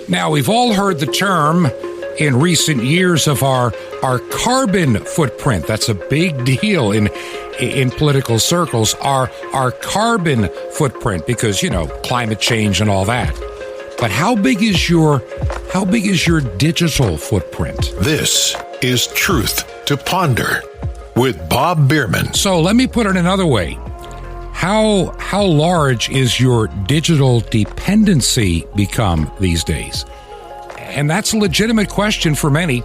Now, we've all heard the term in recent years of our carbon footprint. That's a big deal in political circles, our carbon footprint, because, climate change and all that. But how big is your digital footprint? This is Truth to Ponder with Bob Bierman. So let me put it another way. How large is your digital dependency become these days? And that's a legitimate question for many.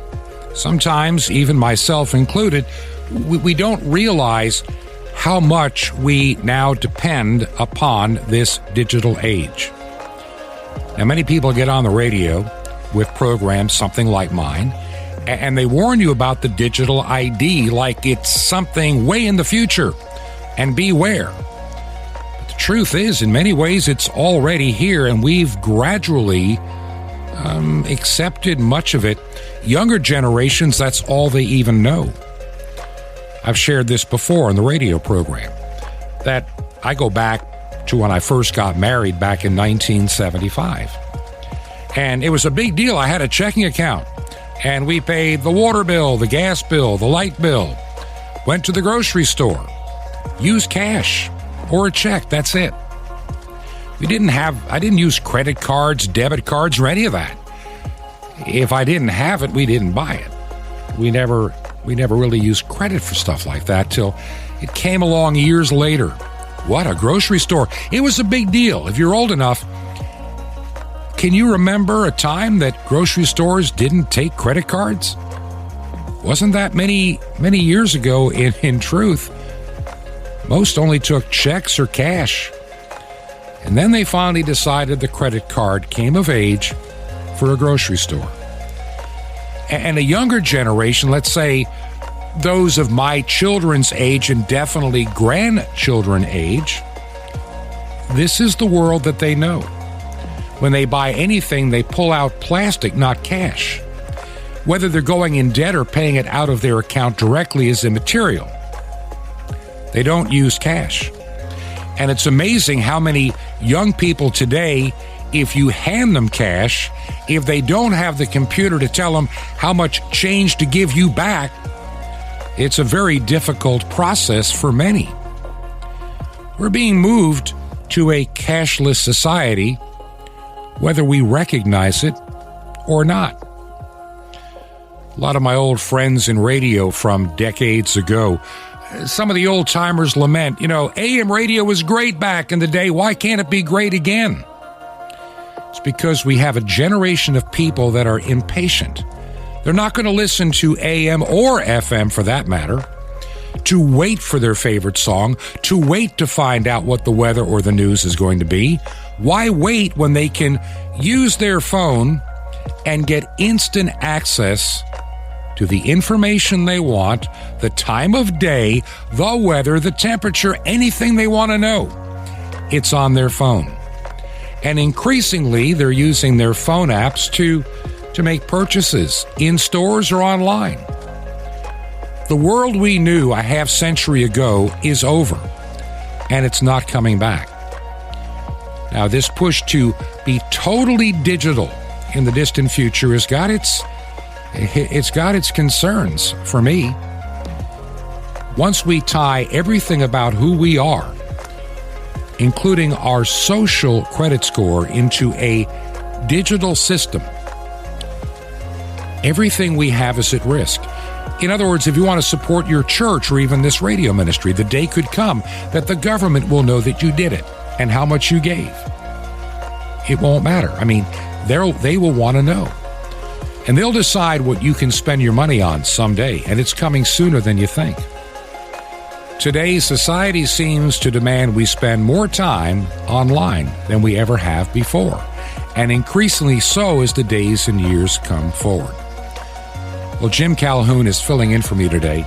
Sometimes, even myself included, we don't realize how much we now depend upon this digital age. Now, many people get on the radio with programs, something like mine, and they warn you about the digital ID like it's something way in the future, and beware. But the truth is, in many ways, it's already here, and we've gradually accepted much of it. Younger generations, that's all they even know. I've shared this before on the radio program, that I go back to when I first got married back in 1975. And it was a big deal. I had a checking account, and we paid the water bill, the gas bill, the light bill, went to the grocery store, used cash or a check. That's it. I didn't use credit cards, debit cards, or any of that. If I didn't have it, we didn't buy it. We never really used credit for stuff like that till it came along years later. What, a grocery store? It was a big deal. If you're old enough, can you remember a time that grocery stores didn't take credit cards? Wasn't that many years ago in truth. Most only took checks or cash. And then they finally decided the credit card came of age for a grocery store. And a younger generation, let's say those of my children's age and definitely grandchildren age, this is the world that they know. When they buy anything, they pull out plastic, not cash. Whether they're going in debt or paying it out of their account directly is immaterial. They don't use cash. And it's amazing how many young people today, if you hand them cash, if they don't have the computer to tell them how much change to give you back, it's a very difficult process for many. We're being moved to a cashless society, whether we recognize it or not. A lot of my old friends in radio from decades ago, some of the old-timers lament, AM radio was great back in the day. Why can't it be great again? It's because we have a generation of people that are impatient. They're not going to listen to AM or FM, for that matter, to wait for their favorite song, to wait to find out what the weather or the news is going to be. Why wait when they can use their phone and get instant access to the information they want, the time of day, the weather, the temperature, anything they want to know? It's on their phone. And increasingly, they're using their phone apps to make purchases in stores or online. The world we knew a half century ago is over, and it's not coming back. Now, this push to be totally digital in the distant future has got its concerns for me. Once we tie everything about who we are, including our social credit score, into a digital system, everything we have is at risk. In other words, if you want to support your church or even this radio ministry, the day could come that the government will know that you did it and how much you gave. It won't matter. They will want to know. And they'll decide what you can spend your money on someday, and it's coming sooner than you think. Today, society seems to demand we spend more time online than we ever have before, and increasingly so as the days and years come forward. Well, Jim Calhoun is filling in for me today,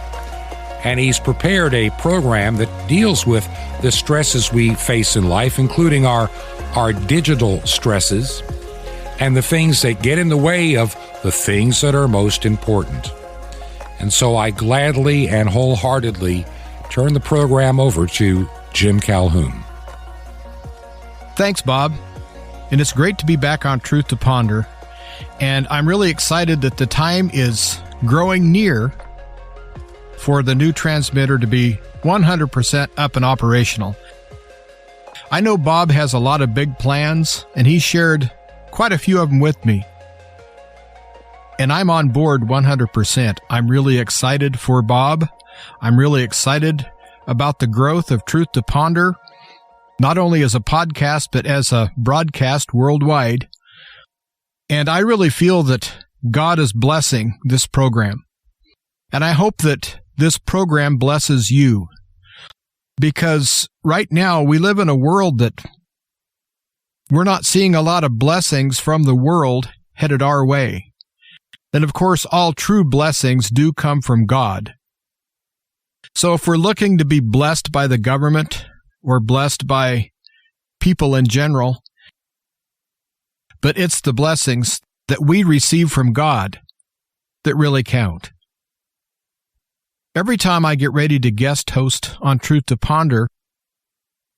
and he's prepared a program that deals with the stresses we face in life, including our digital stresses and the things that get in the way of the things that are most important. And so I gladly and wholeheartedly turn the program over to Jim Calhoun. Thanks, Bob. And it's great to be back on Truth to Ponder And I'm really excited that the time is growing near for the new transmitter to be 100% up and operational. I know Bob has a lot of big plans, and he shared quite a few of them with me. And I'm on board 100%. I'm really excited for Bob. I'm really excited about the growth of Truth to Ponder, not only as a podcast, but as a broadcast worldwide. And I really feel that God is blessing this program. And I hope that this program blesses you. Because right now we live in a world that we're not seeing a lot of blessings from the world headed our way. And of course, all true blessings do come from God. So if we're looking to be blessed by the government or blessed by people in general, but it's the blessings that we receive from God that really count. Every time I get ready to guest host on Truth to Ponder,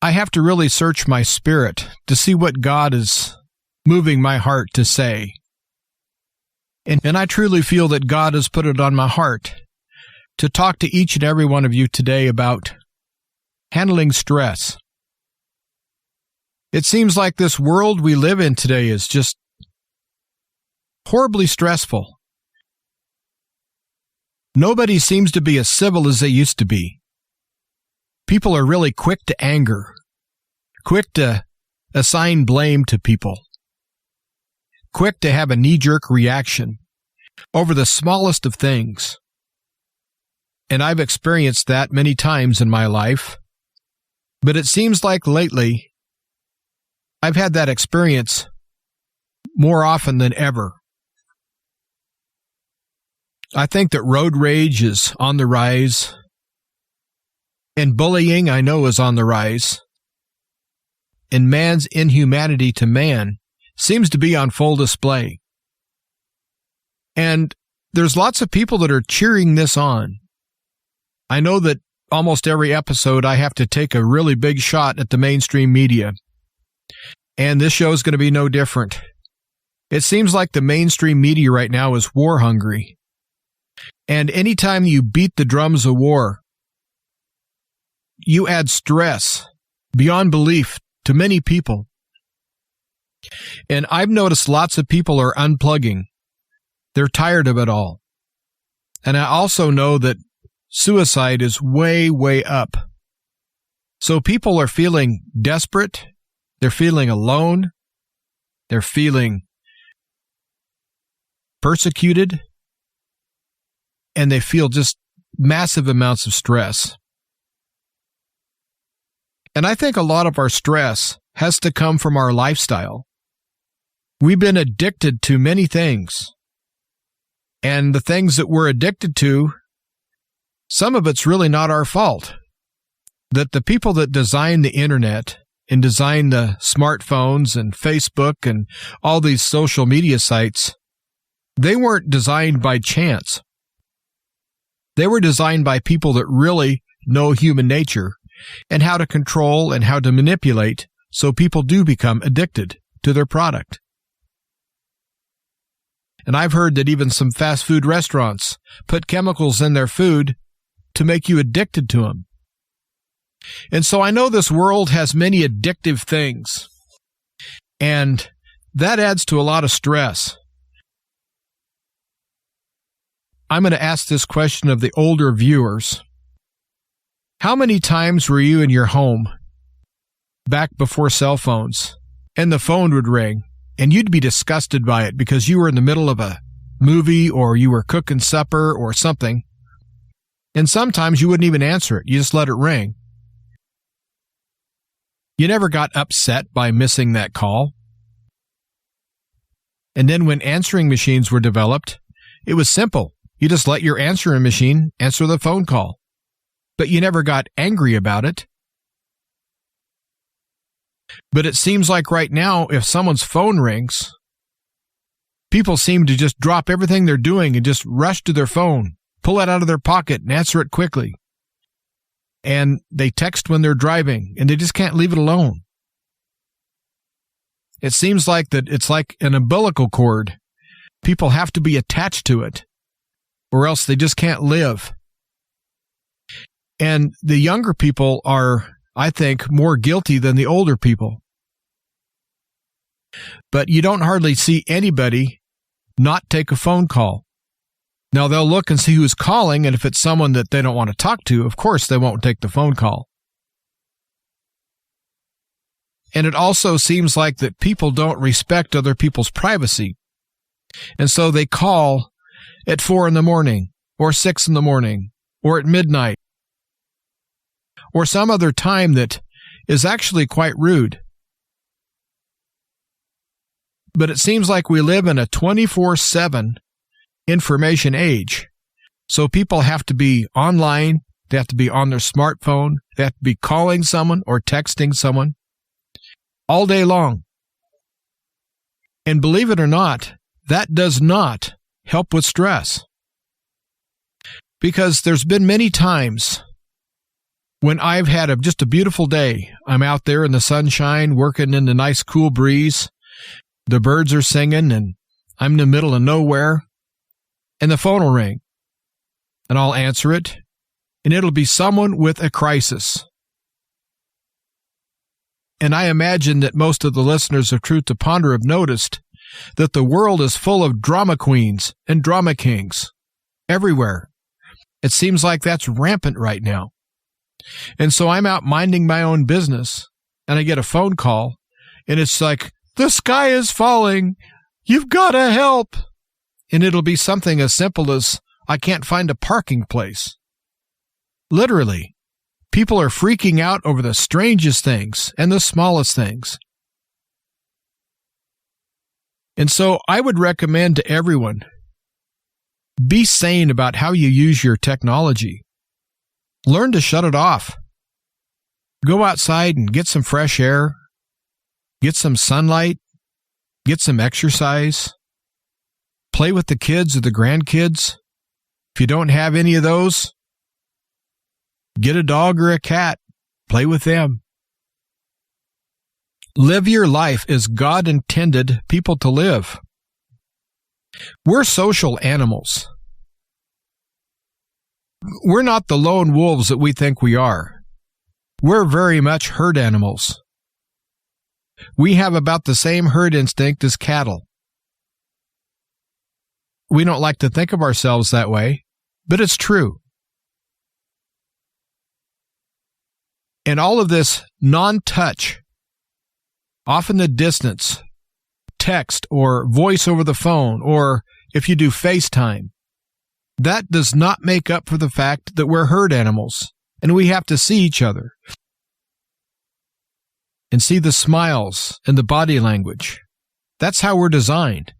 I have to really search my spirit to see what God is moving my heart to say. And I truly feel that God has put it on my heart to talk to each and every one of you today about handling stress. It seems like this world we live in today is just horribly stressful. Nobody seems to be as civil as they used to be. People are really quick to anger, quick to assign blame to people, quick to have a knee-jerk reaction over the smallest of things. And I've experienced that many times in my life, but it seems like lately I've had that experience more often than ever. I think that road rage is on the rise, and bullying, I know, is on the rise, and man's inhumanity to man seems to be on full display. And there's lots of people that are cheering this on. I know that almost every episode I have to take a really big shot at the mainstream media. And this show is going to be no different. It seems like the mainstream media right now is war hungry. And anytime you beat the drums of war, you add stress beyond belief to many people. And I've noticed lots of people are unplugging. They're tired of it all. And I also know that suicide is way, way up. So people are feeling desperate. They're feeling alone. They're feeling persecuted. And they feel just massive amounts of stress. And I think a lot of our stress has to come from our lifestyle. We've been addicted to many things. And the things that we're addicted to, some of it's really not our fault. That the people that design the internet and design the smartphones and Facebook and all these social media sites, they weren't designed by chance. They were designed by people that really know human nature and how to control and how to manipulate so people do become addicted to their product. And I've heard that even some fast food restaurants put chemicals in their food to make you addicted to them. And so I know this world has many addictive things, and that adds to a lot of stress. I'm going to ask this question of the older viewers. How many times were you in your home back before cell phones and the phone would ring and you'd be disgusted by it because you were in the middle of a movie or you were cooking supper or something, and sometimes you wouldn't even answer it. You just let it ring. You never got upset by missing that call. And then when answering machines were developed, it was simple. You just let your answering machine answer the phone call. But you never got angry about it. But it seems like right now, if someone's phone rings, people seem to just drop everything they're doing and just rush to their phone, pull it out of their pocket and answer it quickly. And they text when they're driving, and they just can't leave it alone. It seems like that it's like an umbilical cord People have to be attached to it, or else they just can't live. And the younger people are, I think, more guilty than the older people. But you don't hardly see anybody not take a phone call. Now, they'll look and see who's calling, and if it's someone that they don't want to talk to, of course they won't take the phone call. And it also seems like that people don't respect other people's privacy. And so they call at 4 a.m, or 6 a.m, or at midnight, or some other time that is actually quite rude. But it seems like we live in a 24/7 information age. So people have to be online, they have to be on their smartphone, they have to be calling someone or texting someone all day long. And believe it or not, that does not help with stress. Because there's been many times when I've had just a beautiful day. I'm out there in the sunshine, working in the nice cool breeze. The birds are singing, and I'm in the middle of nowhere, and the phone will ring, and I'll answer it, and it'll be someone with a crisis. And I imagine that most of the listeners of Truth to Ponder have noticed that the world is full of drama queens and drama kings everywhere. It seems like that's rampant right now. And so I'm out minding my own business, and I get a phone call, and it's like, "The sky is falling. You've got to help." And it'll be something as simple as, "I can't find a parking place." Literally, people are freaking out over the strangest things and the smallest things. And so I would recommend to everyone, be sane about how you use your technology. Learn to shut it off. Go outside and get some fresh air. Get some sunlight, get some exercise, play with the kids or the grandkids. If you don't have any of those, get a dog or a cat, play with them. Live your life as God intended people to live. We're social animals. We're not the lone wolves that we think we are. We're very much herd animals. We have about the same herd instinct as cattle. We don't like to think of ourselves that way, but it's true. And all of this non-touch, off in the distance, text or voice over the phone, or if you do FaceTime, that does not make up for the fact that we're herd animals, and we have to see each other and see the smiles and the body language. That's how we're designed.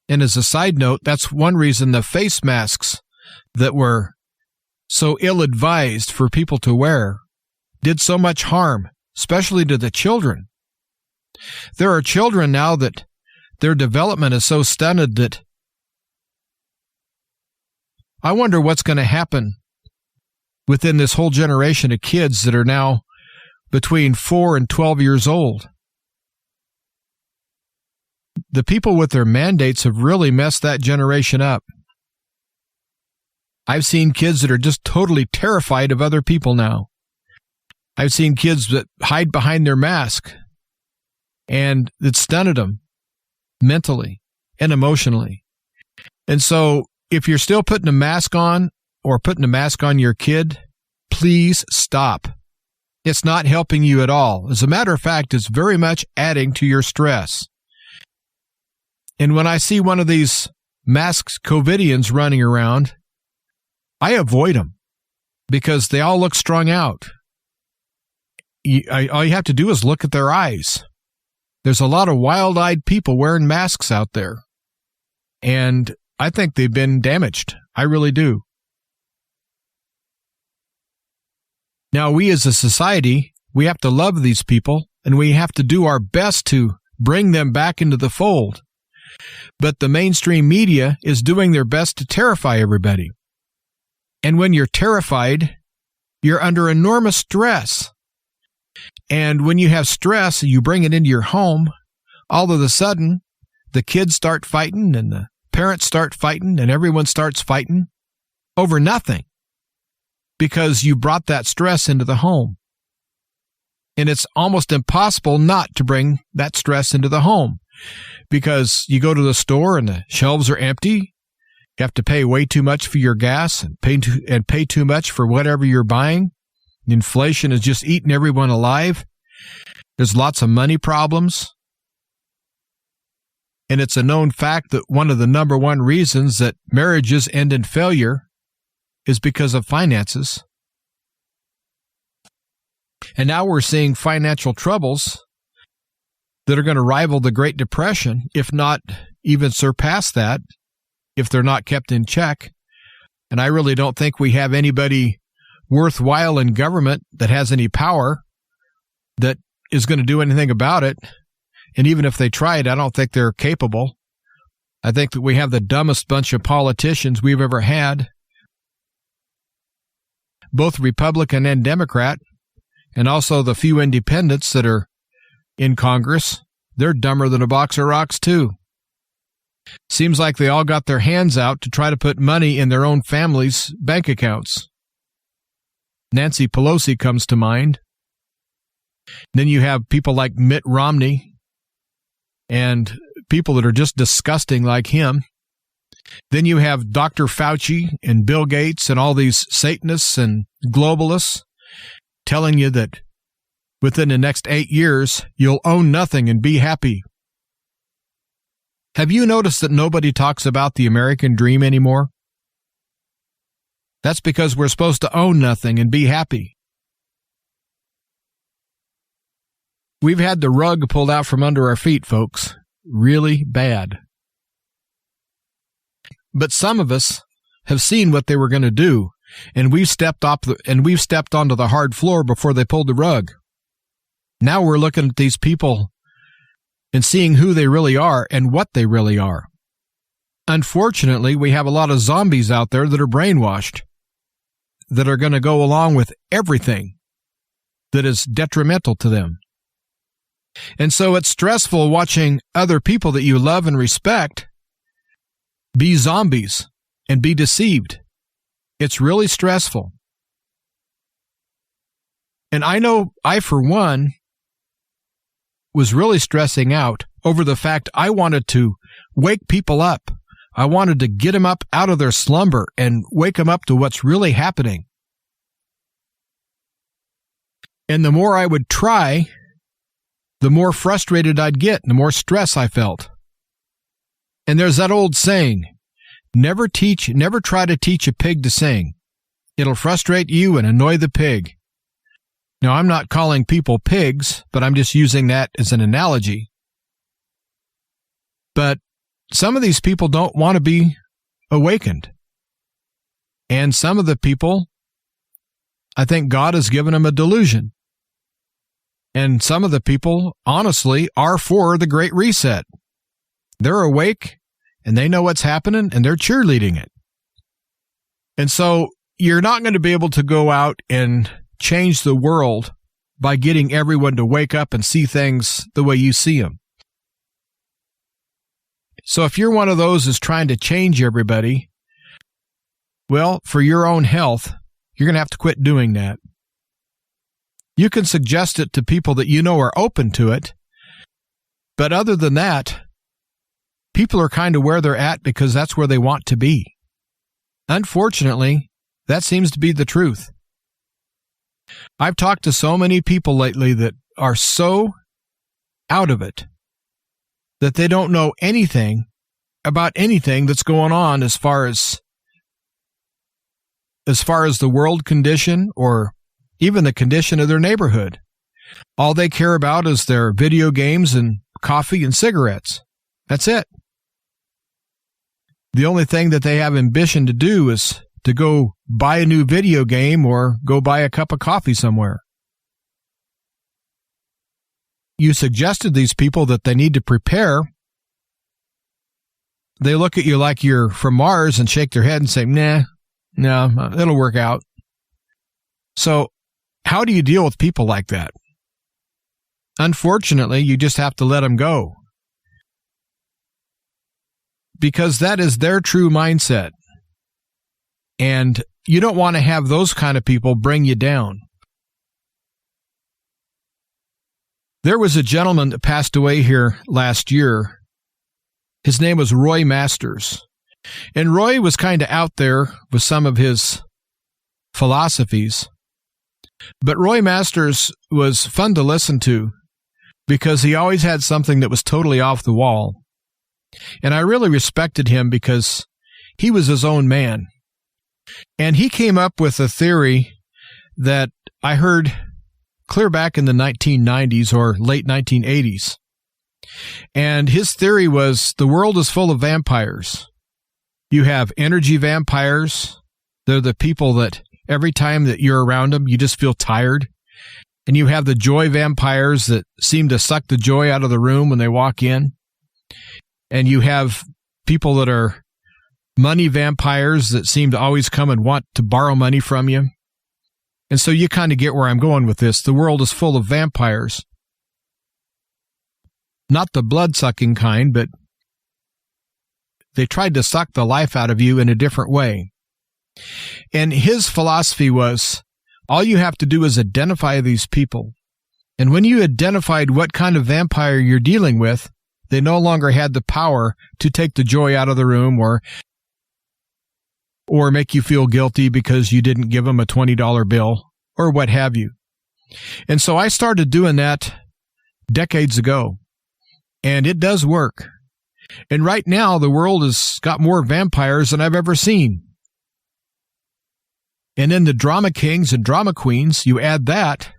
And as a side note, that's one reason the face masks that were so ill-advised for people to wear did so much harm, especially to the children. There are children now that their development is so stunted that I wonder what's going to happen within this whole generation of kids that are now between 4 and 12 years old. The people with their mandates have really messed that generation up. I've seen kids that are just totally terrified of other people now. I've seen kids that hide behind their mask, and it stunted them mentally and emotionally. And so if you're still putting a mask on or putting a mask on your kid, please stop. It's not helping you at all. As a matter of fact, it's very much adding to your stress. And when I see one of these masked COVIDians running around, I avoid them because they all look strung out. All you have to do is look at their eyes. There's a lot of wild-eyed people wearing masks out there. And I think they've been damaged. I really do. Now, we as a society, we have to love these people, and we have to do our best to bring them back into the fold. But the mainstream media is doing their best to terrify everybody. And when you're terrified, you're under enormous stress. And when you have stress, you bring it into your home, all of a sudden, the kids start fighting and the parents start fighting and everyone starts fighting over nothing because you brought that stress into the home. And it's almost impossible not to bring that stress into the home because you go to the store and the shelves are empty. You have to pay way too much for your gas and pay too much for whatever you're buying. Inflation is just eating everyone alive. There's lots of money problems. And it's a known fact that one of the number one reasons that marriages end in failure is because of finances. And now we're seeing financial troubles that are going to rival the Great Depression, if not even surpass that, if they're not kept in check. And I really don't think we have anybody worthwhile in government that has any power that is going to do anything about it. And even if they tried, I don't think they're capable. I think that we have the dumbest bunch of politicians we've ever had, both Republican and Democrat, and also the few independents that are in Congress. They're dumber than a box of rocks, too. Seems like they all got their hands out to try to put money in their own families' bank accounts. Nancy Pelosi comes to mind. Then you have people like Mitt Romney and people that are just disgusting like him. Then you have Dr. Fauci and Bill Gates and all these Satanists and globalists telling you that within the next 8 years, you'll own nothing and be happy. Have you noticed that nobody talks about the American dream anymore? That's because we're supposed to own nothing and be happy. We've had the rug pulled out from under our feet, folks. Really bad. But some of us have seen what they were going to do, and we've stepped onto the hard floor before they pulled the rug. Now we're looking at these people and seeing who they really are and what they really are. Unfortunately, we have a lot of zombies out there that are brainwashed, that are going to go along with everything that is detrimental to them. And so it's stressful watching other people that you love and respect be zombies and be deceived. It's really stressful. And I know I, for one, was really stressing out over the fact I wanted to wake people up. I wanted to get them up out of their slumber and wake them up to what's really happening. And the more I would try, the more frustrated I'd get, and the more stress I felt. And there's that old saying, never try to teach a pig to sing. It'll frustrate you and annoy the pig. Now, I'm not calling people pigs, but I'm just using that as an analogy. But some of these people don't want to be awakened. And some of the people, I think God has given them a delusion. And some of the people, honestly, are for the Great Reset. They're awake, and they know what's happening, and they're cheerleading it. And so you're not going to be able to go out and change the world by getting everyone to wake up and see things the way you see them. So if you're one of those who's trying to change everybody, well, for your own health, you're going to have to quit doing that. You can suggest it to people that you know are open to it, but other than that, people are kind of where they're at because that's where they want to be. Unfortunately, that seems to be the truth. I've talked to so many people lately that are so out of it that they don't know anything about anything that's going on as far as the world condition or even the condition of their neighborhood. All they care about is their video games and coffee and cigarettes. That's it. The only thing that they have ambition to do is to go buy a new video game or go buy a cup of coffee somewhere. You suggested these people that they need to prepare. They look at you like you're from Mars and shake their head and say, no, it'll work out. So how do you deal with people like that? Unfortunately, you just have to let them go. because that is their true mindset. And you don't want to have those kind of people bring you down. There was a gentleman that passed away here last year. His name was Roy Masters. And Roy was kind of out there with some of his philosophies. But Roy Masters was fun to listen to because he always had something that was totally off the wall. And I really respected him because he was his own man. And he came up with a theory that I heard clear back in the 1990s or late 1980s. And his theory was the world is full of vampires. You have energy vampires. They're the people that every time that you're around them, you just feel tired. And you have the joy vampires that seem to suck the joy out of the room when they walk in. And you have people that are money vampires that seem to always come and want to borrow money from you. And so you kind of get where I'm going with this. The world is full of vampires. Not the blood-sucking kind, but they tried to suck the life out of you in a different way. And his philosophy was, all you have to do is identify these people. And when you identified what kind of vampire you're dealing with, they no longer had the power to take the joy out of the room or make you feel guilty because you didn't give them a $20 bill or what have you. And so I started doing that decades ago. And it does work. And right now, the world has got more vampires than I've ever seen. And in the drama kings and drama queens, you add that,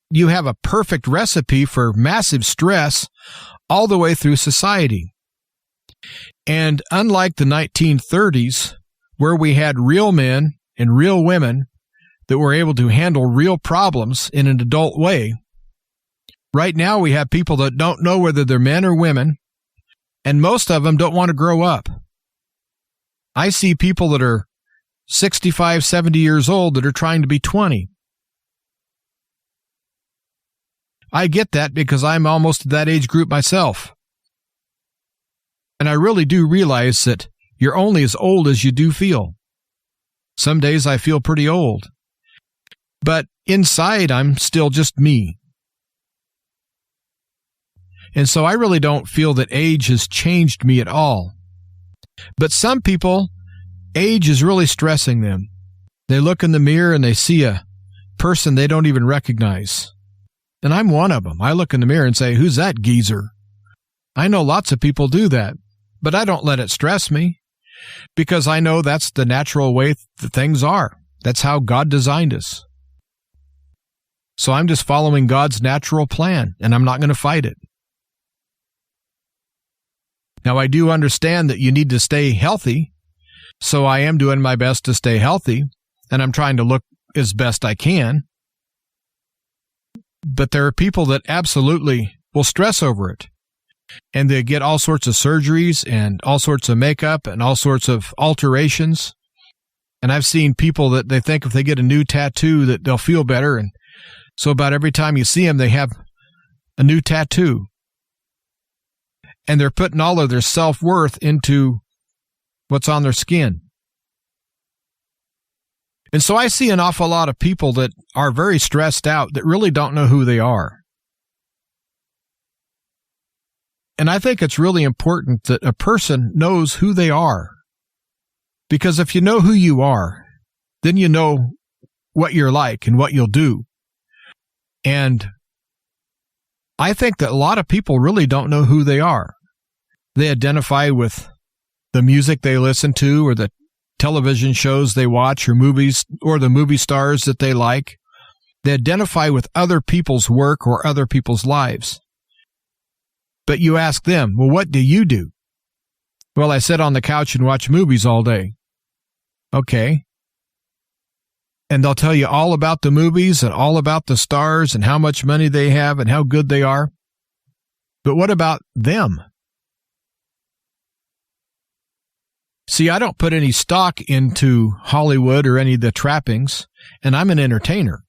you have a perfect recipe for massive stress all the way through society. And unlike the 1930s, where we had real men and real women that were able to handle real problems in an adult way, right now, we have people that don't know whether they're men or women, and most of them don't want to grow up. I see people that are 65, 70 years old that are trying to be 20. I get that because I'm almost that age group myself. And I really do realize that you're only as old as you do feel. Some days I feel pretty old. But inside, I'm still just me. And so I really don't feel that age has changed me at all. But some people, age is really stressing them. They look in the mirror and they see a person they don't even recognize. And I'm one of them. I look in the mirror and say, who's that geezer? I know lots of people do that, but I don't let it stress me because I know that's the natural way that things are. That's how God designed us. So I'm just following God's natural plan, and I'm not going to fight it. Now, I do understand that you need to stay healthy, so I am doing my best to stay healthy, and I'm trying to look as best I can. But there are people that absolutely will stress over it, and they get all sorts of surgeries and all sorts of makeup and all sorts of alterations. And I've seen people that they think if they get a new tattoo that they'll feel better, and so about every time you see them, they have a new tattoo. And they're putting all of their self-worth into what's on their skin. And so I see an awful lot of people that are very stressed out that really don't know who they are. And I think it's really important that a person knows who they are. Because if you know who you are, then you know what you're like and what you'll do. And I think that a lot of people really don't know who they are. They identify with the music they listen to or the television shows they watch or movies or the movie stars that they like. They identify with other people's work or other people's lives. But you ask them, well, what do you do? Well, I sit on the couch and watch movies all day. Okay. And they'll tell you all about the movies and all about the stars and how much money they have and how good they are. But what about them? See, I don't put any stock into Hollywood or any of the trappings, and I'm an entertainer.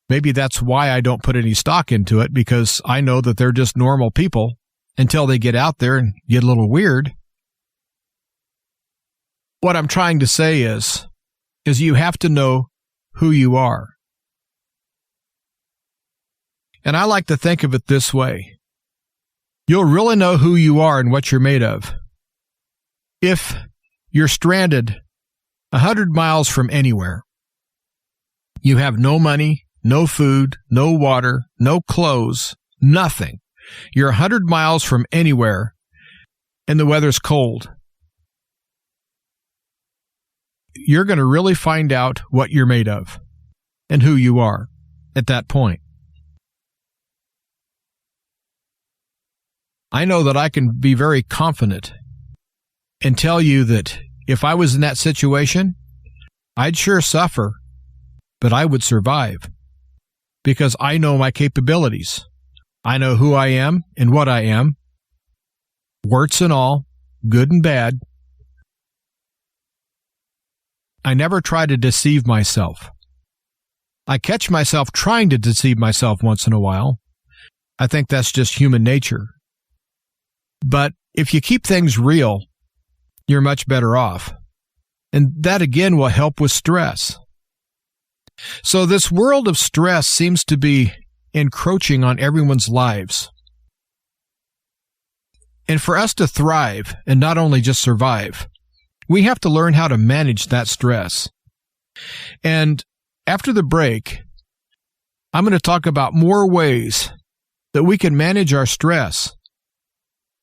Maybe that's why I don't put any stock into it, because I know that they're just normal people, until they get out there and get a little weird. What I'm trying to say is you have to know who you are. And I like to think of it this way. You'll really know who you are and what you're made of if you're stranded 100 miles from anywhere. You have no money, no food, no water, no clothes, nothing. You're 100 miles from anywhere, and the weather's cold. You're going to really find out what you're made of and who you are at that point. I know that I can be very confident and tell you that if I was in that situation, I'd sure suffer, but I would survive because I know my capabilities. I know who I am and what I am, warts and all, good and bad. I never try to deceive myself. I catch myself trying to deceive myself once in a while. I think that's just human nature. But if you keep things real, you're much better off. And that again will help with stress. So this world of stress seems to be encroaching on everyone's lives. And for us to thrive and not only just survive, we have to learn how to manage that stress. And after the break, I'm going to talk about more ways that we can manage our stress.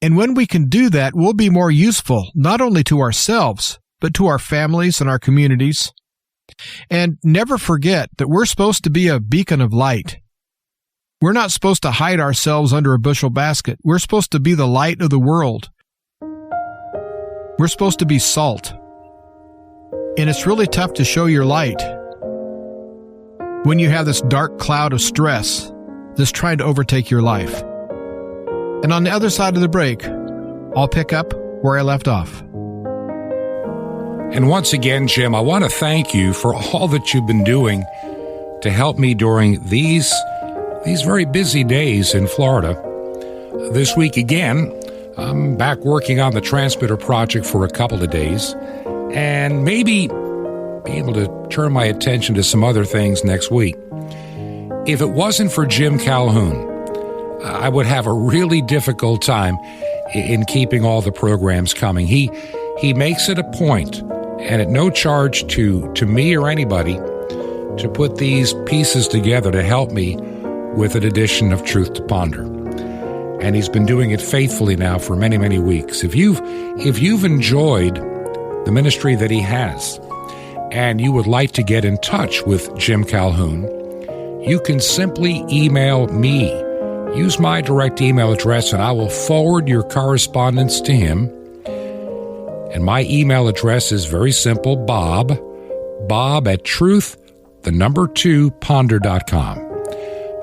And when we can do that, we'll be more useful, not only to ourselves, but to our families and our communities. And never forget that we're supposed to be a beacon of light. We're not supposed to hide ourselves under a bushel basket. We're supposed to be the light of the world. We're supposed to be salt. And it's really tough to show your light when you have this dark cloud of stress that's trying to overtake your life. And on the other side of the break, I'll pick up where I left off. And once again, Jim, I want to thank you for all that you've been doing to help me during these very busy days in Florida. This week again, I'm back working on the transmitter project for a couple of days, and maybe be able to turn my attention to some other things next week. If it wasn't for Jim Calhoun, I would have a really difficult time in keeping all the programs coming. He makes it a point, and at no charge to me or anybody, to put these pieces together to help me with an edition of Truth to Ponder. And he's been doing it faithfully now for many, many weeks. If you've enjoyed the ministry that he has, and you would like to get in touch with Jim Calhoun, you can simply email me. Use my direct email address, and I will forward your correspondence to him. And my email address is very simple, Bob at truth2ponder.com.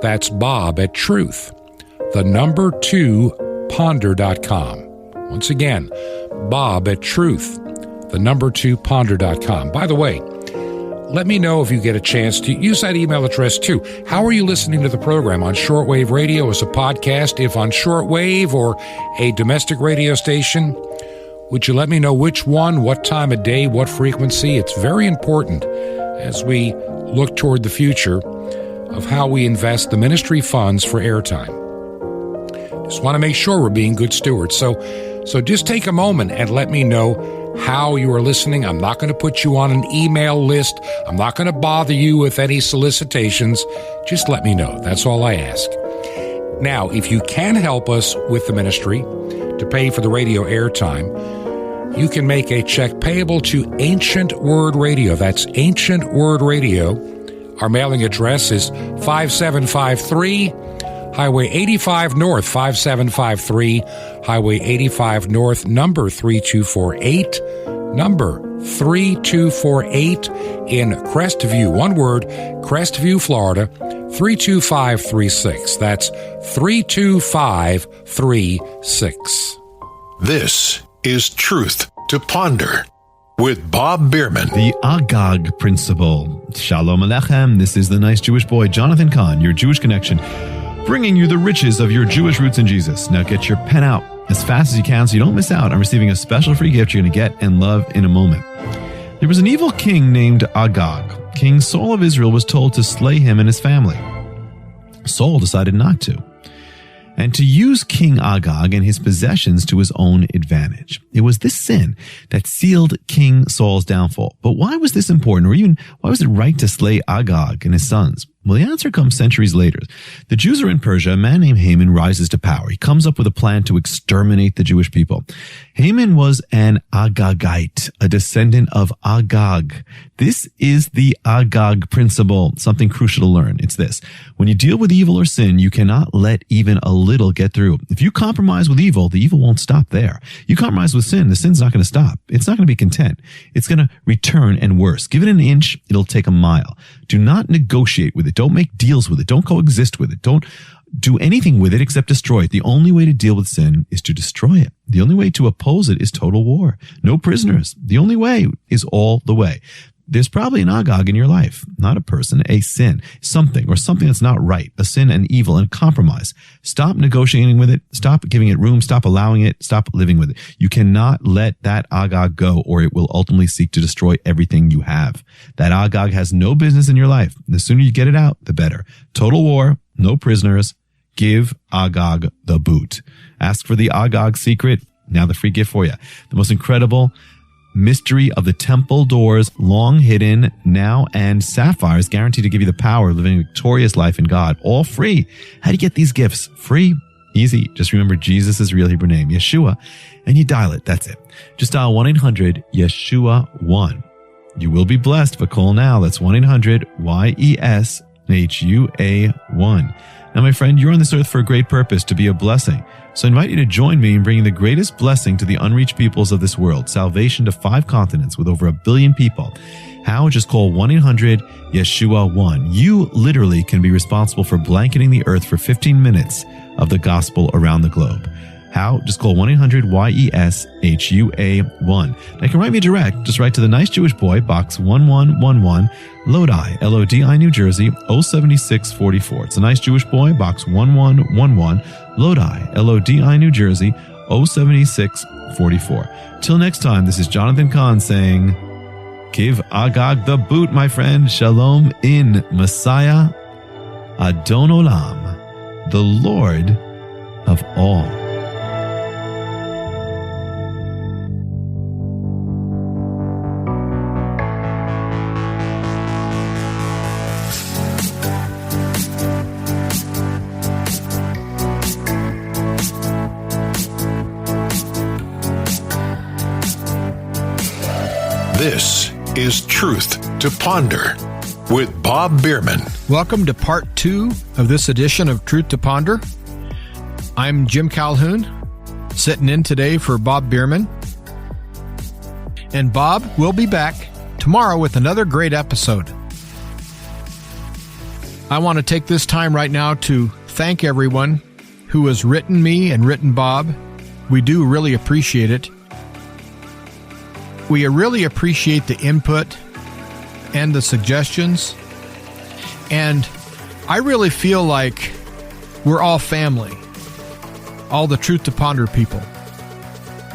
That's Bob at truth2ponder.com. Once again, Bob at truth2ponder.com. By the way, let me know if you get a chance to use that email address too. How are you listening to the program? On shortwave radio, as a podcast? If on shortwave or a domestic radio station, would you let me know which one, what time of day, what frequency? It's very important as we look toward the future of how we invest the ministry funds for airtime. Just want to make sure we're being good stewards. So just take a moment and let me know how you are listening. I'm not going to put you on an email list. I'm not going to bother you with any solicitations. Just let me know. That's all I ask. Now, if you can help us with the ministry to pay for the radio airtime, you can make a check payable to Ancient Word Radio. That's Ancient Word Radio. Our mailing address is 5753 Highway 85 North, 5753 Highway 85 North, number 3248, number 3248 in Crestview. One word, Crestview, Florida, 32536. That's 32536. This is Truth to Ponder with Bob Bierman. The Agag Principle. Shalom Alechem. This is the nice Jewish boy, Jonathan Kahn, your Jewish connection. bringing you the riches of your Jewish roots in Jesus. Now get your pen out as fast as you can so you don't miss out on receiving a special free gift you're going to get and love in a moment. There was an evil king named Agag. King Saul of Israel was told to slay him and his family. Saul decided not to, and to use King Agag and his possessions to his own advantage. It was this sin that sealed King Saul's downfall. But why was this important, or even why was it right to slay Agag and his sons? Well, the answer comes centuries later. The Jews are in Persia. A man named Haman rises to power. He comes up with a plan to exterminate the Jewish people. Haman was an Agagite, a descendant of Agag. This is the Agag principle, something crucial to learn. It's this: when you deal with evil or sin, you cannot let even a little get through. If you compromise with evil, the evil won't stop there. You compromise with sin, the sin's not going to stop. It's not going to be content. It's going to return and worse. Give it an inch, it'll take a mile. Do not negotiate with it. Don't make deals with it. Don't coexist with it. Don't do anything with it except destroy it. The only way to deal with sin is to destroy it. The only way to oppose it is total war. No prisoners. The only way is all the way. There's probably an Agag in your life, not a person, a sin, something that's not right, a sin and evil and compromise. Stop negotiating with it. Stop giving it room. Stop allowing it. Stop living with it. You cannot let that Agag go, or it will ultimately seek to destroy everything you have. That Agag has no business in your life. The sooner you get it out, the better. Total war, no prisoners. Give Agag the boot. Ask for the Agag secret. Now the free gift for you. The most incredible mystery of the temple doors, long hidden, now, and sapphires, guaranteed to give you the power of living a victorious life in God. All free. How do you get these gifts? Free. Easy. Just remember Jesus' real Hebrew name, Yeshua, and you dial it. That's it. Just dial 1-800-YESHUA-1. You will be blessed, but call now. That's 1-800-YESHUA-1. Now, my friend, you're on this earth for a great purpose, to be a blessing. So I invite you to join me in bringing the greatest blessing to the unreached peoples of this world, salvation to 5 continents with over 1 billion people. How? Just call 1-800-YESHUA-1. You literally can be responsible for blanketing the earth for 15 minutes of the gospel around the globe. How? Just call 1-800-YESHUA-1. Now, you can write me direct. Just write to the Nice Jewish Boy, Box 1111, Lodi, Lodi, New Jersey, 07644. It's the Nice Jewish Boy, Box 1111, Lodi, Lodi, New Jersey, 07644. Till next time, this is Jonathan Kahn saying, give Agag the boot, my friend. Shalom in Messiah, Adon Olam, the Lord of all. This is Truth to Ponder with Bob Bierman. Welcome to part 2 of this edition of Truth to Ponder. I'm Jim Calhoun, sitting in today for Bob Bierman. And Bob will be back tomorrow with another great episode. I want to take this time right now to thank everyone who has written me and written Bob. We do really appreciate it. We really appreciate the input and the suggestions. And I really feel like we're all family, all the Truth to Ponder people,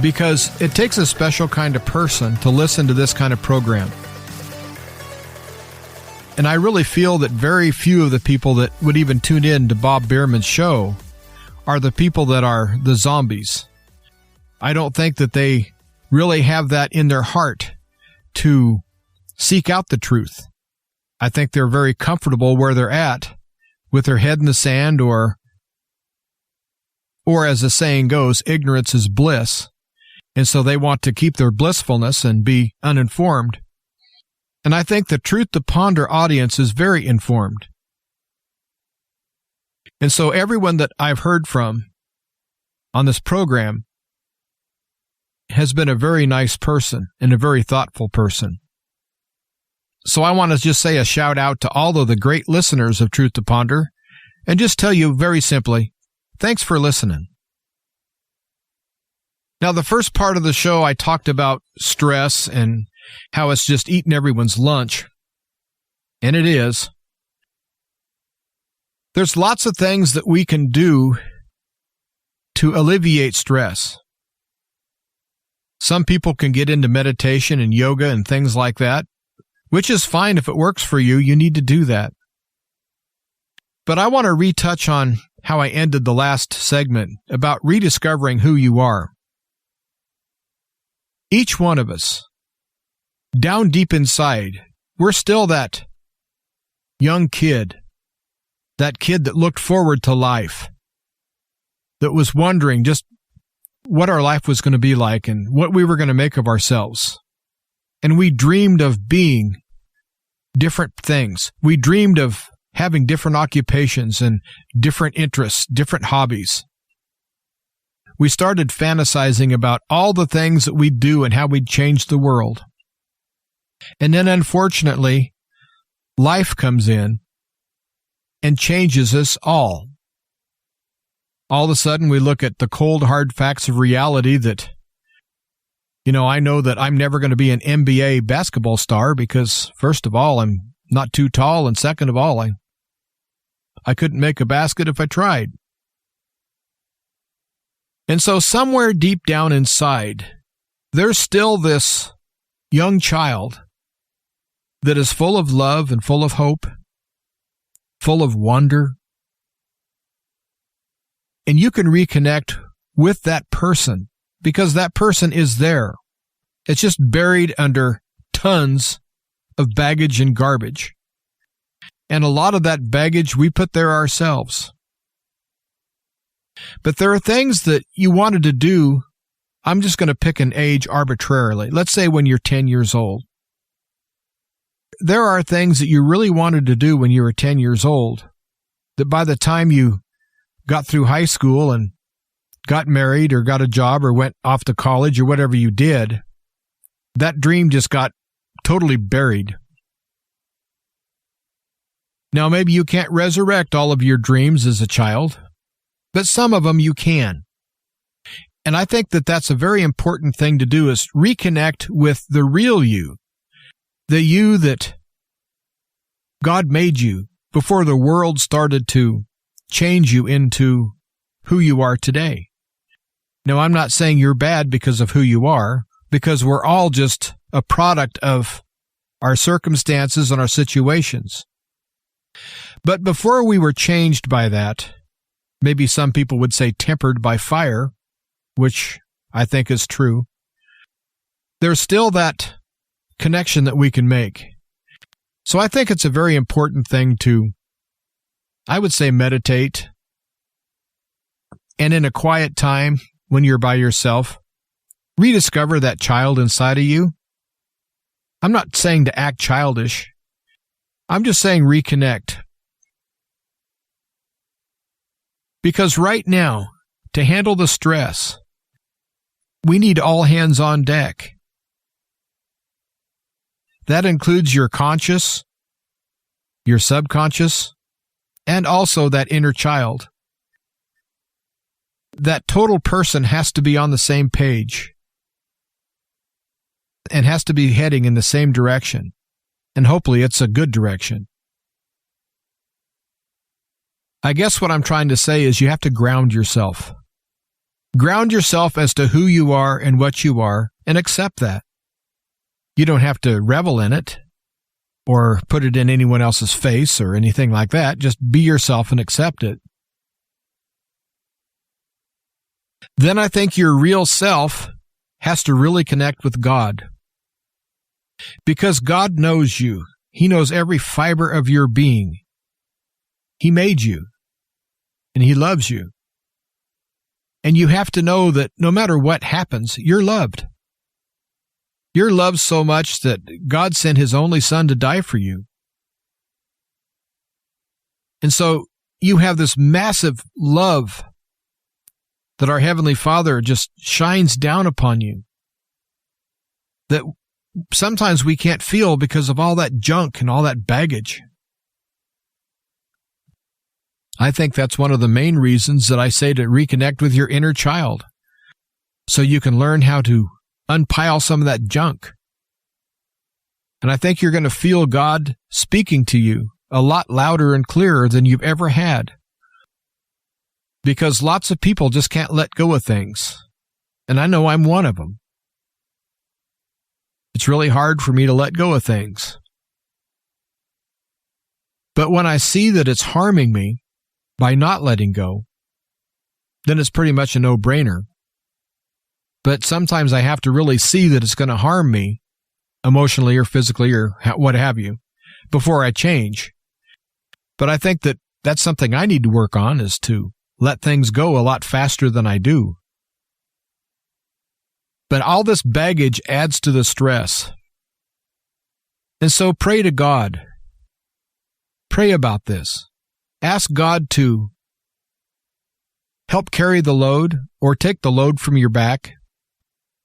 because it takes a special kind of person to listen to this kind of program. And I really feel that very few of the people that would even tune in to Bob Bierman's show are the people that are the zombies. I don't think that they really have that in their heart to seek out the truth. I think they're very comfortable where they're at, with their head in the sand, or as the saying goes, ignorance is bliss. And so they want to keep their blissfulness and be uninformed. And I think the Truth to Ponder audience is very informed. And so everyone that I've heard from on this program has been a very nice person and a very thoughtful person. So I want to just say a shout out to all of the great listeners of Truth to Ponder and just tell you very simply, thanks for listening. Now, the first part of the show, I talked about stress and how it's just eating everyone's lunch. And it is. There's lots of things that we can do to alleviate stress. Some people can get into meditation and yoga and things like that, which is fine if it works for you. You need to do that. But I want to retouch on how I ended the last segment about rediscovering who you are. Each one of us, down deep inside, we're still that young kid, that kid that looked forward to life, that was wondering just what our life was going to be like and what we were going to make of ourselves. And we dreamed of being different things. We dreamed of having different occupations and different interests, different hobbies. We started fantasizing about all the things that we'd do and how we'd change the world. And then, unfortunately, life comes in and changes us all. All of a sudden, we look at the cold, hard facts of reality that, I know that I'm never going to be an NBA basketball star because, first of all, I'm not too tall, and second of all, I couldn't make a basket if I tried. And so somewhere deep down inside, there's still this young child that is full of love and full of hope, full of wonder. And you can reconnect with that person because that person is there. It's just buried under tons of baggage and garbage. And a lot of that baggage we put there ourselves. But there are things that you wanted to do. I'm just going to pick an age arbitrarily. Let's say when you're 10 years old. There are things that you really wanted to do when you were 10 years old that by the time you got through high school and got married or got a job or went off to college or whatever you did, that dream just got totally buried. Now, maybe you can't resurrect all of your dreams as a child, but some of them you can. And I think that that's a very important thing to do is reconnect with the real you, the you that God made you before the world started to change you into who you are today. Now, I'm not saying you're bad because of who you are, because we're all just a product of our circumstances and our situations. But before we were changed by that, maybe some people would say tempered by fire, which I think is true, there's still that connection that we can make. So I think it's a very important thing to, I would say, meditate. And in a quiet time, when you're by yourself, rediscover that child inside of you. I'm not saying to act childish. I'm just saying reconnect. Because right now, to handle the stress, we need all hands on deck. That includes your conscious, your subconscious, and also that inner child. That total person has to be on the same page and has to be heading in the same direction. And hopefully it's a good direction. I guess what I'm trying to say is you have to ground yourself. Ground yourself as to who you are and what you are, and accept that. You don't have to revel in it or put it in anyone else's face or anything like that. Just be yourself and accept it. Then I think your real self has to really connect with God. Because God knows you. He knows every fiber of your being. He made you. And He loves you. And you have to know that no matter what happens, you're loved. You're loved so much that God sent His only Son to die for you. And so you have this massive love that our Heavenly Father just shines down upon you that sometimes we can't feel because of all that junk and all that baggage. I think that's one of the main reasons that I say to reconnect with your inner child, so you can learn how to unpile some of that junk. And I think you're going to feel God speaking to you a lot louder and clearer than you've ever had. Because lots of people just can't let go of things. And I know I'm one of them. It's really hard for me to let go of things. But when I see that it's harming me by not letting go, then it's pretty much a no-brainer. But sometimes I have to really see that it's going to harm me emotionally or physically or what have you before I change. But I think that that's something I need to work on, is to let things go a lot faster than I do. But all this baggage adds to the stress. And so pray to God. Pray about this. Ask God to help carry the load or take the load from your back.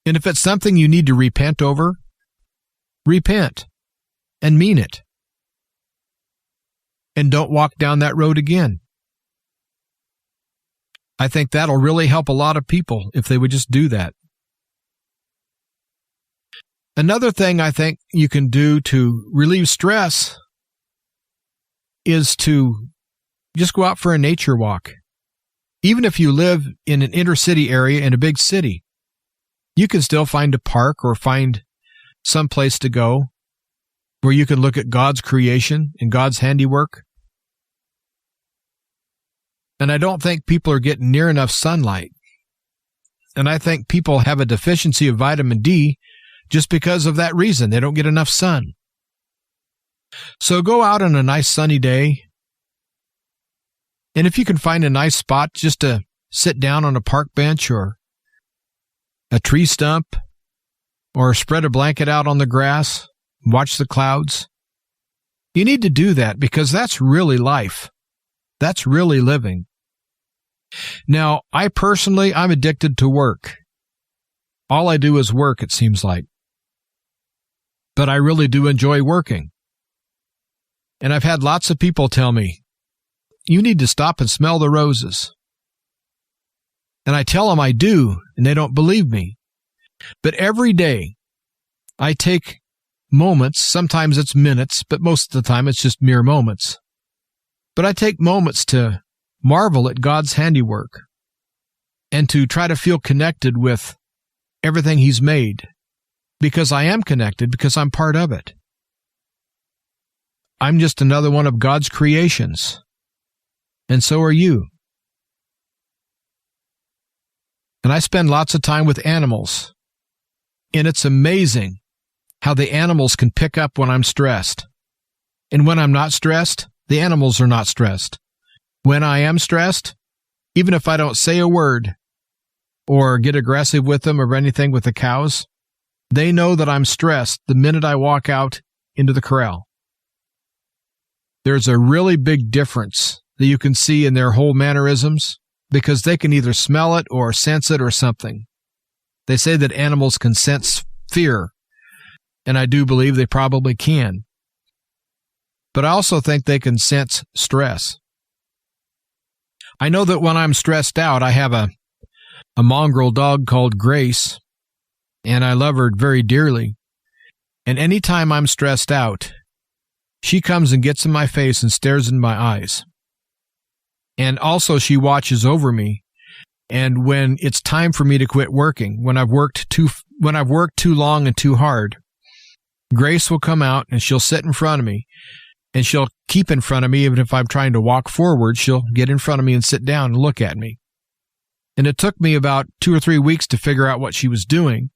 And if it's something you need to repent over, repent and mean it. And don't walk down that road again. I think that'll really help a lot of people if they would just do that. Another thing I think you can do to relieve stress is to just go out for a nature walk. Even if you live in an inner city area in a big city, you can still find a park or find some place to go where you can look at God's creation and God's handiwork. And I don't think people are getting near enough sunlight. And I think people have a deficiency of vitamin D just because of that reason. They don't get enough sun. So go out on a nice sunny day. And if you can find a nice spot just to sit down on a park bench or a tree stump, or spread a blanket out on the grass, watch the clouds, you need to do that because that's really life. That's really living. Now, I'm addicted to work. All I do is work, it seems like. But I really do enjoy working. And I've had lots of people tell me, you need to stop and smell the roses. And I tell them I do, and they don't believe me. But every day, I take moments, sometimes it's minutes, but most of the time it's just mere moments. But I take moments to marvel at God's handiwork and to try to feel connected with everything He's made, because I am connected, because I'm part of it. I'm just another one of God's creations, and so are you. And I spend lots of time with animals, and it's amazing how the animals can pick up when I'm stressed. And when I'm not stressed, the animals are not stressed. When I am stressed, even if I don't say a word or get aggressive with them or anything with the cows, they know that I'm stressed the minute I walk out into the corral. There's a really big difference that you can see in their whole mannerisms because they can either smell it or sense it or something. They say that animals can sense fear, and I do believe they probably can. But I also think they can sense stress. I know that when I'm stressed out, I have a mongrel dog called Grace, and I love her very dearly. And anytime I'm stressed out, she comes and gets in my face and stares in my eyes. And also she watches over me. And when it's time for me to quit working, when I've worked too long and too hard, Grace will come out and she'll sit in front of me. And she'll keep in front of me, even if I'm trying to walk forward, she'll get in front of me and sit down and look at me. And it took me about 2 or 3 weeks to figure out what she was doing.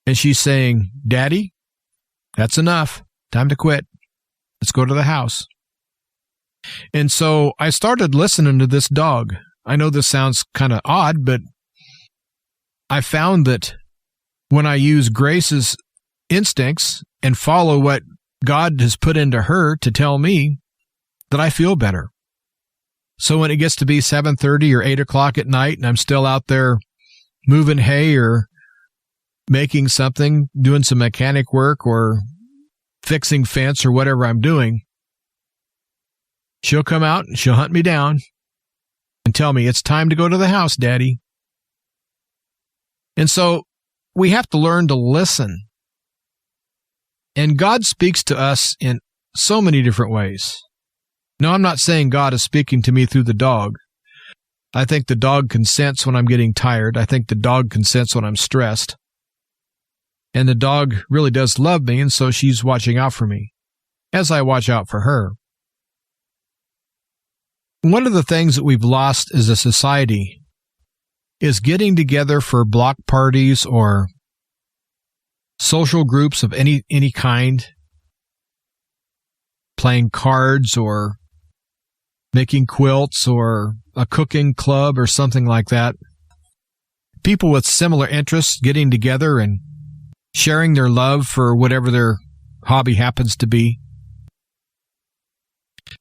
And she's saying, "Daddy, that's enough. Time to quit. Let's go to the house." And so I started listening to this dog. I know this sounds kind of odd, but I found that when I use Grace's instincts and follow what God has put into her to tell me, that I feel better. So when it gets to be 7:30 or 8 o'clock at night and I'm still out there moving hay or making something, doing some mechanic work or fixing fence or whatever I'm doing, she'll come out and she'll hunt me down and tell me, "It's time to go to the house, Daddy." And so we have to learn to listen. And God speaks to us in so many different ways. No, I'm not saying God is speaking to me through the dog. I think the dog can sense when I'm getting tired. I think the dog can sense when I'm stressed. And the dog really does love me, and so she's watching out for me, as I watch out for her. One of the things that we've lost as a society is getting together for block parties or social groups of any kind, playing cards or making quilts or a cooking club or something like that. People with similar interests getting together and sharing their love for whatever their hobby happens to be.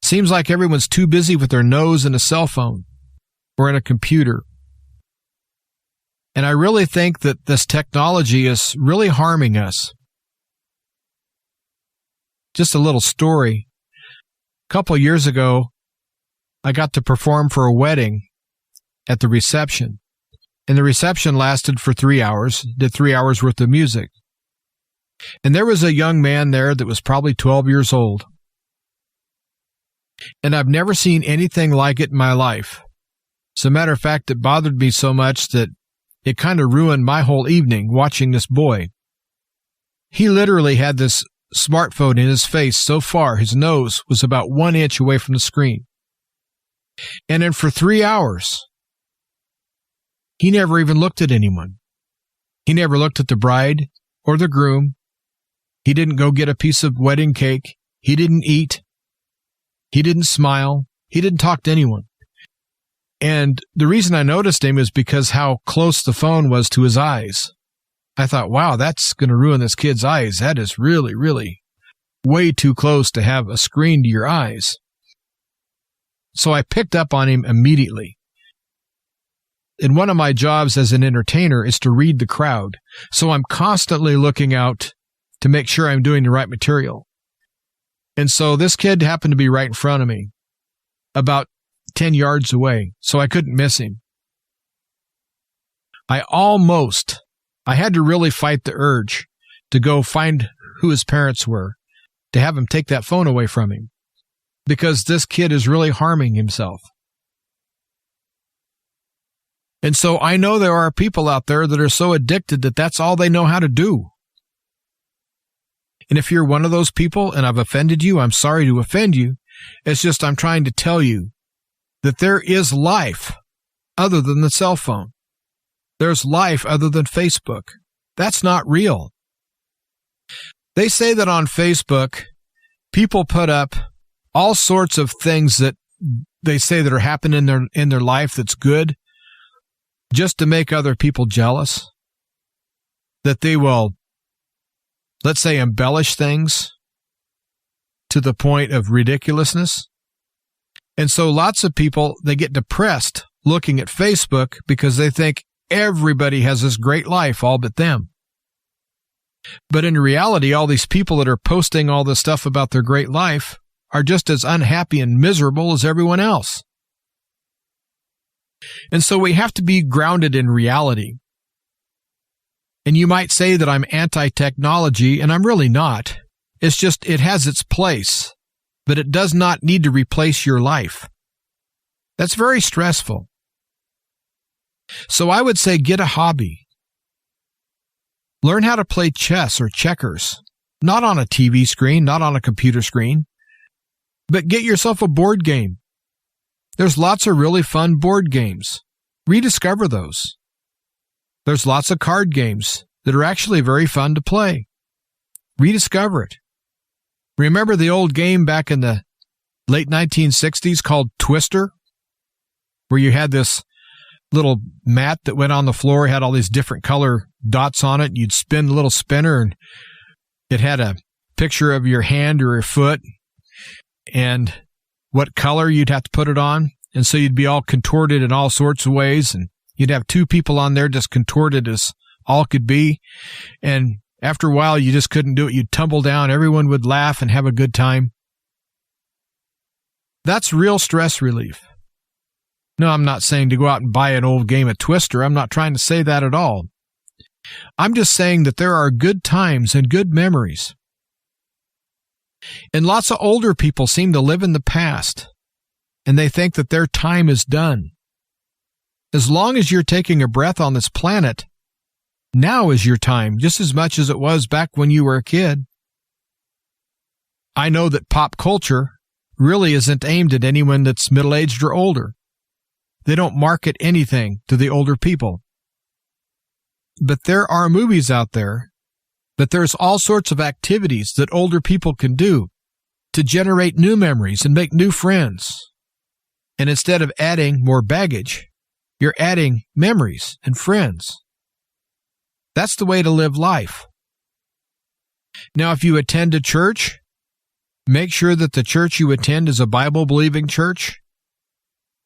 Seems like everyone's too busy with their nose in a cell phone or in a computer. And I really think that this technology is really harming us. Just a little story. A couple of years ago, I got to perform for a wedding at the reception. And the reception lasted for 3 hours, did 3 hours worth of music. And there was a young man there that was probably 12 years old. And I've never seen anything like it in my life. As a matter of fact, it bothered me so much that it kind of ruined my whole evening watching this boy. He literally had this smartphone in his face so far, his nose was about 1 inch away from the screen. And then for 3 hours, he never even looked at anyone. He never looked at the bride or the groom. He didn't go get a piece of wedding cake. He didn't eat. He didn't smile. He didn't talk to anyone. And the reason I noticed him is because how close the phone was to his eyes. I thought, wow, that's going to ruin this kid's eyes. That is really, really way too close to have a screen to your eyes. So I picked up on him immediately. And one of my jobs as an entertainer is to read the crowd. So I'm constantly looking out to make sure I'm doing the right material. And so this kid happened to be right in front of me, about 10 yards away, so I couldn't miss him. I had to really fight the urge to go find who his parents were, to have him take that phone away from him, because this kid is really harming himself. And so I know there are people out there that are so addicted that that's all they know how to do. And if you're one of those people and I've offended you, I'm sorry to offend you. It's just I'm trying to tell you that there is life other than the cell phone. There's life other than Facebook. That's not real. They say that on Facebook, people put up all sorts of things that they say that are happening in their life that's good, just to make other people jealous. That they will, let's say, embellish things to the point of ridiculousness. And so lots of people, they get depressed looking at Facebook because they think everybody has this great life, all but them. But in reality, all these people that are posting all this stuff about their great life are just as unhappy and miserable as everyone else. And so we have to be grounded in reality. And you might say that I'm anti-technology, and I'm really not. It's just it has its place, but it does not need to replace your life. That's very stressful. So I would say get a hobby. Learn how to play chess or checkers, not on a TV screen, not on a computer screen, but get yourself a board game. There's lots of really fun board games. Rediscover those. There's lots of card games that are actually very fun to play. Rediscover it. Remember the old game back in the late 1960s called Twister, where you had this little mat that went on the floor, had all these different color dots on it. You'd spin the little spinner, and it had a picture of your hand or your foot and what color you'd have to put it on. And so you'd be all contorted in all sorts of ways, and you'd have two people on there just contorted as all could be. And after a while, you just couldn't do it. You'd tumble down. Everyone would laugh and have a good time. That's real stress relief. No, I'm not saying to go out and buy an old game of Twister. I'm not trying to say that at all. I'm just saying that there are good times and good memories. And lots of older people seem to live in the past, and they think that their time is done. As long as you're taking a breath on this planet, now is your time, just as much as it was back when you were a kid. I know that pop culture really isn't aimed at anyone that's middle-aged or older. They don't market anything to the older people. But there are movies out there that there's all sorts of activities that older people can do to generate new memories and make new friends. And instead of adding more baggage, you're adding memories and friends. That's the way to live life. Now, if you attend a church, make sure that the church you attend is a Bible-believing church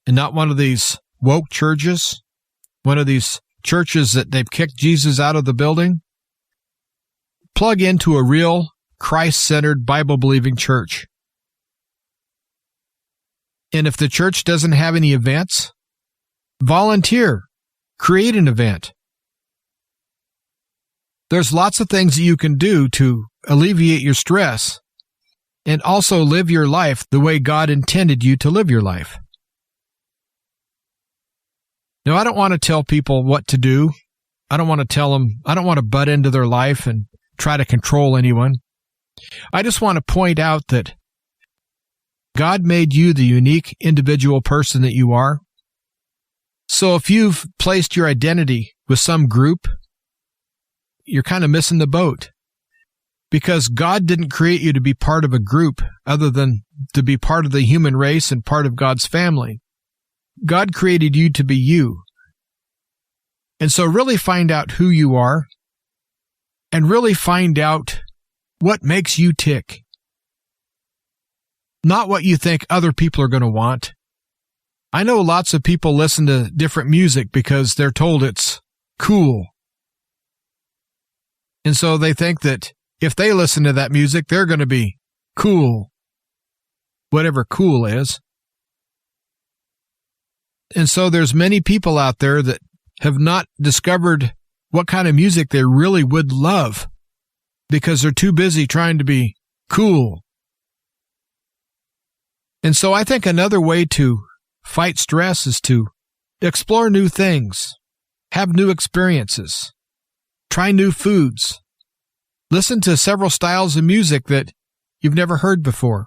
and not one of these woke churches, one of these churches that they've kicked Jesus out of the building. Plug into a real Christ-centered Bible-believing church. And if the church doesn't have any events, volunteer, create an event. There's lots of things that you can do to alleviate your stress and also live your life the way God intended you to live your life. Now, I don't want to tell people what to do. I don't want to butt into their life and try to control anyone. I just want to point out that God made you the unique individual person that you are. So if you've placed your identity with some group, you're kind of missing the boat, because God didn't create you to be part of a group other than to be part of the human race and part of God's family. God created you to be you. And so really find out who you are and really find out what makes you tick. Not what you think other people are going to want. I know lots of people listen to different music because they're told it's cool. And so they think that if they listen to that music, they're going to be cool. Whatever cool is. And so there's many people out there that have not discovered what kind of music they really would love because they're too busy trying to be cool. And so I think another way to fight stress is to explore new things, have new experiences, try new foods, listen to several styles of music that you've never heard before.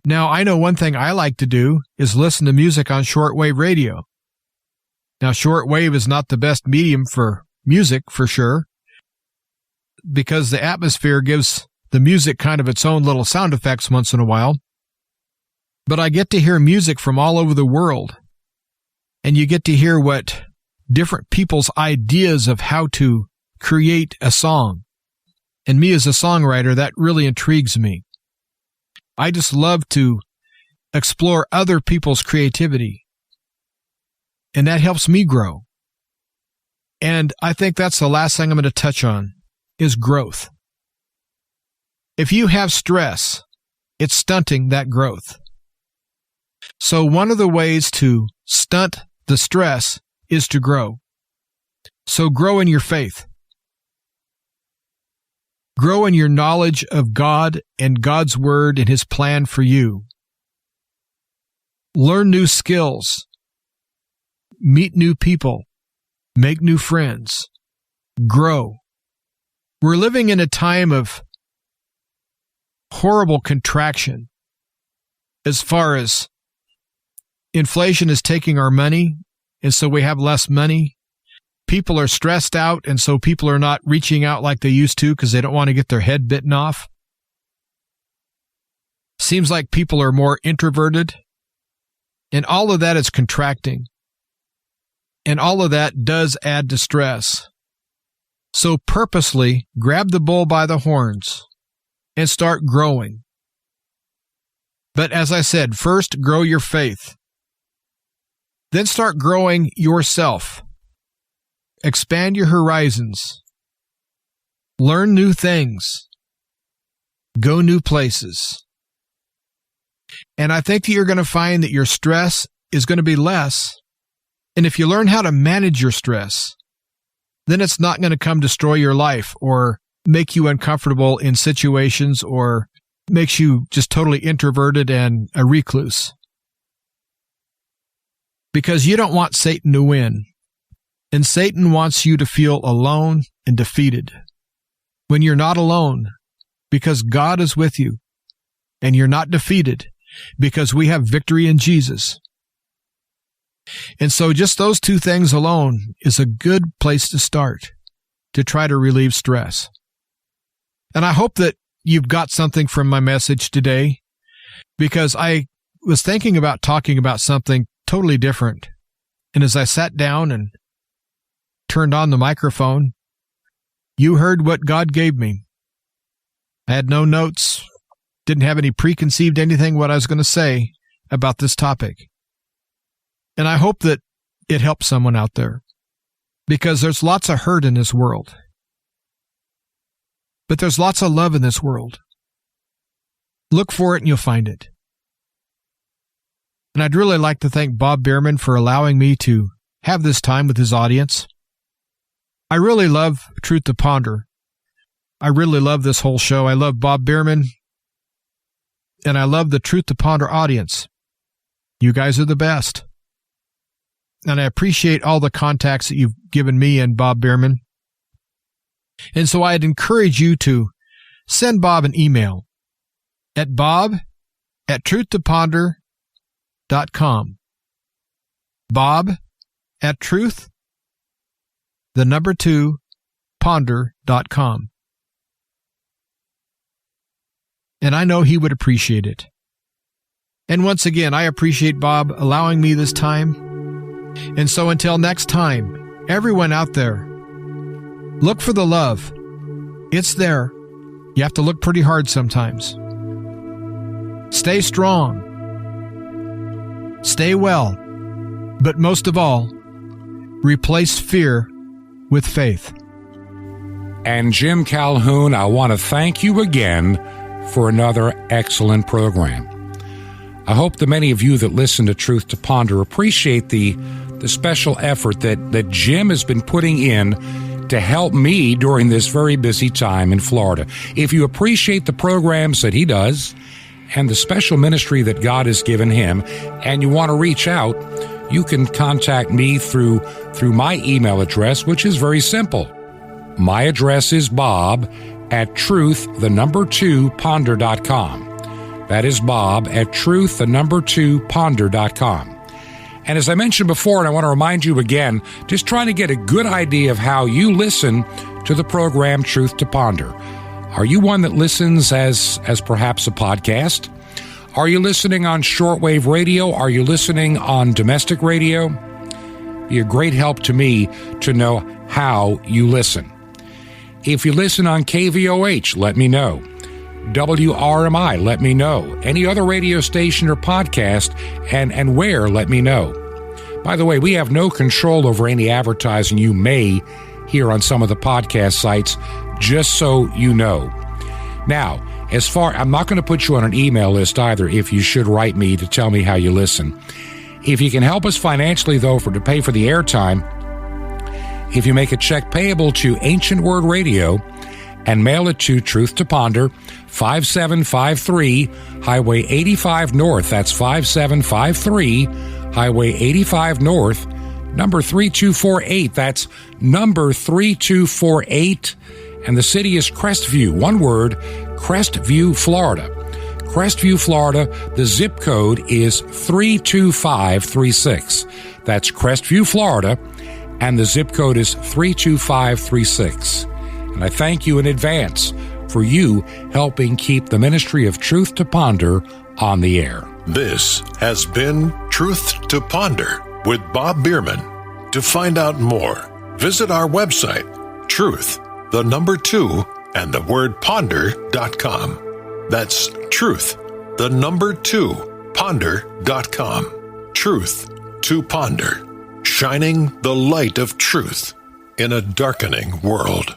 Now, I know one thing I like to do is listen to music on shortwave radio. Now, shortwave is not the best medium for music, for sure, because the atmosphere gives the music kind of its own little sound effects once in a while. But I get to hear music from all over the world, and you get to hear what different people's ideas of how to create a song. And me as a songwriter, that really intrigues me. I just love to explore other people's creativity, and that helps me grow. And I think that's the last thing I'm going to touch on, is growth. If you have stress, it's stunting that growth. So one of the ways to stunt the stress is to grow. So grow in your faith. Grow in your knowledge of God and God's Word and His plan for you. Learn new skills. Meet new people. Make new friends. Grow. We're living in a time of horrible contraction as far as inflation is taking our money, and so we have less money. People are stressed out, and so people are not reaching out like they used to because they don't want to get their head bitten off. Seems like people are more introverted, and all of that is contracting. And all of that does add to stress. So purposely grab the bull by the horns and start growing. But as I said, first grow your faith. Then start growing yourself. Expand your horizons. Learn new things. Go new places. And I think that you're going to find that your stress is going to be less. And if you learn how to manage your stress, then it's not going to come destroy your life or make you uncomfortable in situations or makes you just totally introverted and a recluse. Because you don't want Satan to win. And Satan wants you to feel alone and defeated. When you're not alone, because God is with you. And you're not defeated, because we have victory in Jesus. And so just those two things alone is a good place to start to try to relieve stress. And I hope that you've got something from my message today, because I was thinking about talking about something totally different. And as I sat down and turned on the microphone, you heard what God gave me. I had no notes, didn't have any preconceived anything what I was going to say about this topic. And I hope that it helps someone out there, because there's lots of hurt in this world. But there's lots of love in this world. Look for it and you'll find it. And I'd really like to thank Bob Bierman for allowing me to have this time with his audience. I really love Truth to Ponder. I really love this whole show. I love Bob Bierman. And I love the Truth to Ponder audience. You guys are the best. And I appreciate all the contacts that you've given me and Bob Bierman. And so I'd encourage you to send Bob an email at bob@truthtoponder.com. bob@truth2ponder.com. And I know he would appreciate it. And once again, I appreciate Bob allowing me this time. And so until next time, everyone out there, look for the love. It's there. You have to look pretty hard sometimes. Stay strong. Stay well. But most of all, replace fear with faith. And Jim Calhoun, I want to thank you again for another excellent program. I hope the many of you that listen to Truth to Ponder appreciate the special effort that Jim has been putting in to help me during this very busy time in Florida. If you appreciate the programs that he does and the special ministry that God has given him, and you want to reach out, you can contact me through my email address, which is very simple. My address is bob@truth2ponder.com. That is bob@truth2ponder.com. And as I mentioned before, and I want to remind you again, just trying to get a good idea of how you listen to the program Truth to Ponder. Are you one that listens as perhaps a podcast? Are you listening on shortwave radio? Are you listening on domestic radio? Be a great help to me to know how you listen. If you listen on KVOH, let me know. WRMI, let me know. Any other radio station or podcast, and where, let me know. By the way, we have no control over any advertising you may hear on some of the podcast sites, just so you know. Now, I'm not going to put you on an email list either if you should write me to tell me how you listen. If you can help us financially, though, to pay for the airtime, if you make a check payable to Ancient Word Radio and mail it to Truth to Ponder, 5753 Highway 85 North. That's 5753 Highway 85 North, number 3248. That's number 3248. And the city is Crestview. One word, Crestview, Florida. Crestview, Florida. The zip code is 32536. That's Crestview, Florida. And the zip code is 32536. And I thank you in advance for you helping keep the ministry of Truth to Ponder on the air. This has been Truth to Ponder with Bob Bierman. To find out more, visit our website, truth2ponder.com. That's truth2ponder.com. Truth to Ponder, shining the light of truth in a darkening world.